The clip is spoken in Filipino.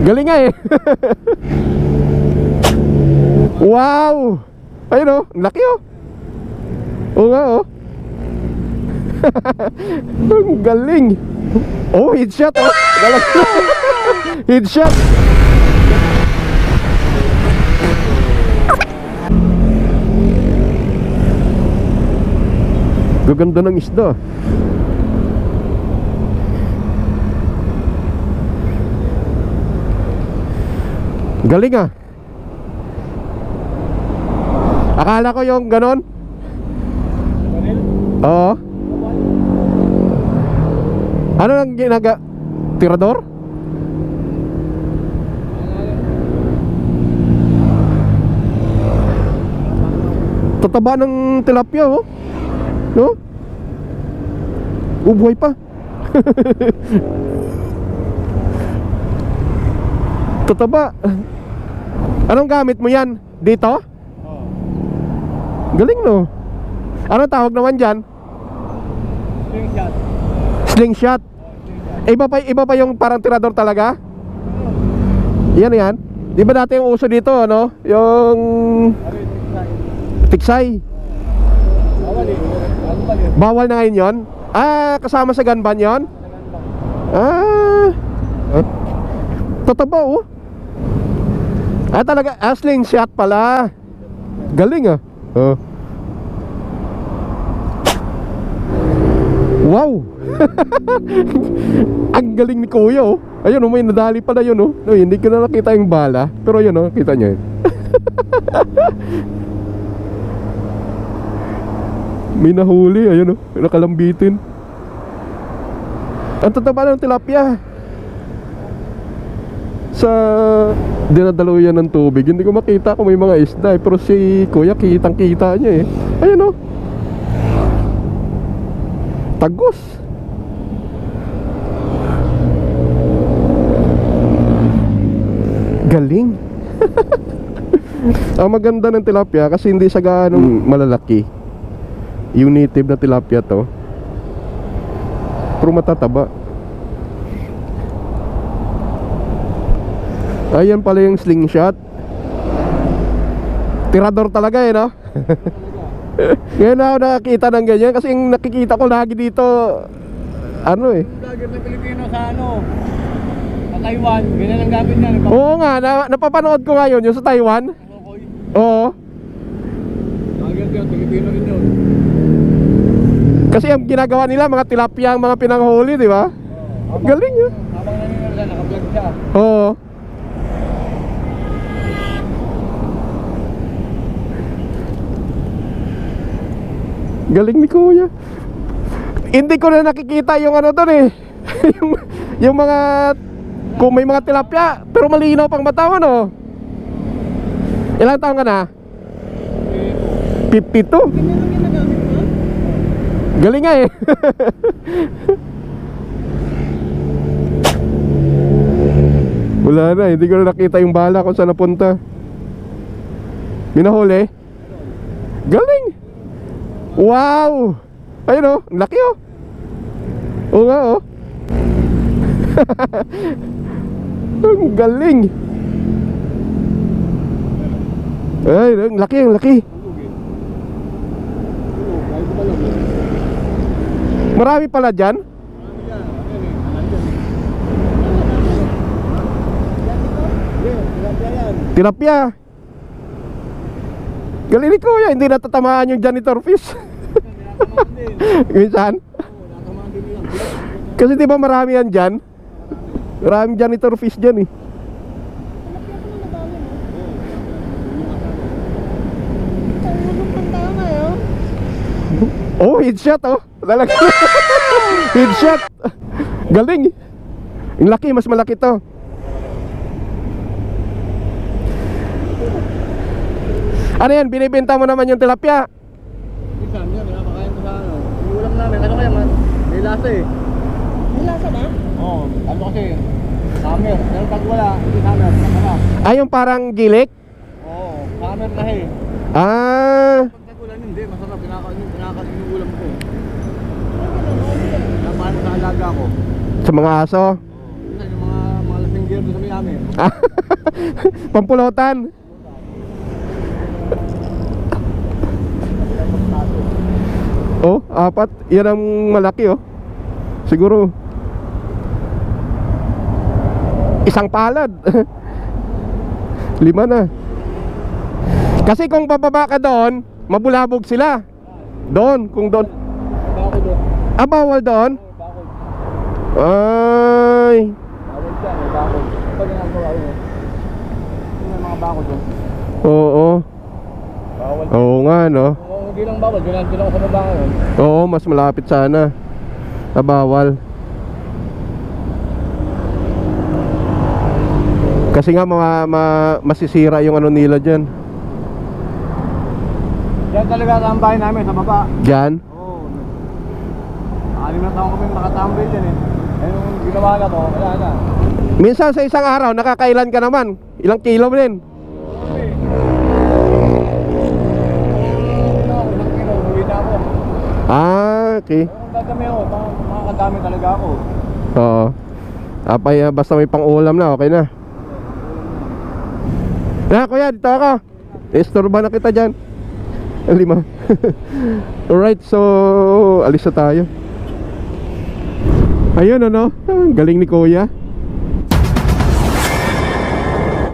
Galing nga eh. Wow! Ayun oh, ang laki oh. Oo nga oh. Ang galing. Oh, headshot oh. Galing. Headshot. Gaganda ng isda. Galing ah. Akala ko yung ganon. Oo. Ano lang tirador? Tataba ng tilapia oh. No? Buhay pa. Tataba. Anong gamit mo yan? Dito? Galing no? Anong tawag naman dyan? Slingshot. Slingshot. Iba pa yung parang tirador talaga? Yan. Di ba dati yung uso dito, ano? Yung tiksay. Bawal na ngayon yun? Ah, kasama sa gunban yun? Ah, tataba oh. Ah, talaga, slingshot pala. Galing ah. Oh. Wow. Ang galing ni Kuya oh. Ayun oh, may nadali pala yun oh. No, hindi ko na nakita yung bala. Pero yun oh, kita nyo yun. May nahuli, ayun oh, nakalambitin. Ang tataba ng tilapia. Sa dinadaluyan ng tubig, hindi ko makita kung may mga isda eh. Pero si Kuya, kitang kita niya eh. Ayun oh, tagos. Galing. Ang maganda ng tilapia kasi hindi siya gaanong malalaki. Yung native na tilapia to, pero matataba. Ayan pala yung slingshot. Tirador talaga eh no? Ngayon ako nakakita ng ganyan. Kasi yung nakikita ko lagi dito, ano eh, Vlogger na Pilipino sa ano, sa Taiwan, ganyan ang gamit niya. oo nga, napapanood ko ngayon yung sa Taiwan. Oo. Vlogger yun, Pilipino rin yun. Kasi ang ginagawa nila, mga tilapia ang mga pinanghuli, di ba? Galing yun. Habang naninira, naka-vlog siya. Oo. Galing ni Kuya. Hindi ko na nakikita yung ano doon eh. yung mga, kung may mga tilapia, pero malinaw pang mata mo no. Ilang taon ka na? 52. Galing nga eh. Wala na, hindi ko na nakita yung bala kung saan napunta. Minahuli? Galing. Wow. Ayun oh, ang laki oh. Oo nga oh. Ang galing. Ay, ang laki, ang laki. Marami pala dyan. Tilapia. Galing ni Kuya, hindi natatamaan yung janitor fish. Minsan. Kasi di ba marami yan dyan? Maraming janitor fish dyan eh. Oh, headshot oh. Talaga. Headshot. Galing. Yung laki, mas malaki to. Ano yan, binibenta mo naman yung tilapia? Minsan yan, pinapakain ko sa ano. Yung ulam namin, ano kaya man? May lasa eh. May lasa na? Oo, ano kasi, summer. Pero pag wala, hindi summer, masarap. Ah, yung parang gilik? Oo, summer na eh. Ah, Pag tag-ulan hindi, masarap. Pinakain yung ulam ko. Napaano sa alaga ko. sa mga aso. Oo, minsan yung mga lasinggero doon sa may namin. Pampulotan. Oh, 4. Yan ang malaki oh. Siguro isang palad. 5 na. Kasi kung bababa ka doon, mabulabog sila. Doon, kung doon. Bako doon. Ah, bawal doon? Bako. Ay. Bawal dyan, may bako. Pag ginagawa yun. May mga bako doon. Oo. Bawal. Oo nga no. Kung hindi lang bawal, ginantin ako sa baba ngayon. Oo, mas malapit sana. Ah, bawal. Kasi nga masisira yung ano nila dyan. Yan talaga ang bahay namin sa baba. Dyan? Oo. 6 na taon kami nakatambay dyan eh. Ayun yung ginawa na to, wala na. Minsan sa isang araw, nakakailan ka naman. Ilang kilo mo din. Ilang kilo, uwi na ako. Ah, okay. Kung dadami ako, makakadami talaga ako. Oo. Apay, basta may pang-ulam na, okay na. Na, kuya, dito ako. Istorba na kita dyan. 5. Alright, so alis na tayo. Ayun ano, galing ni kuya.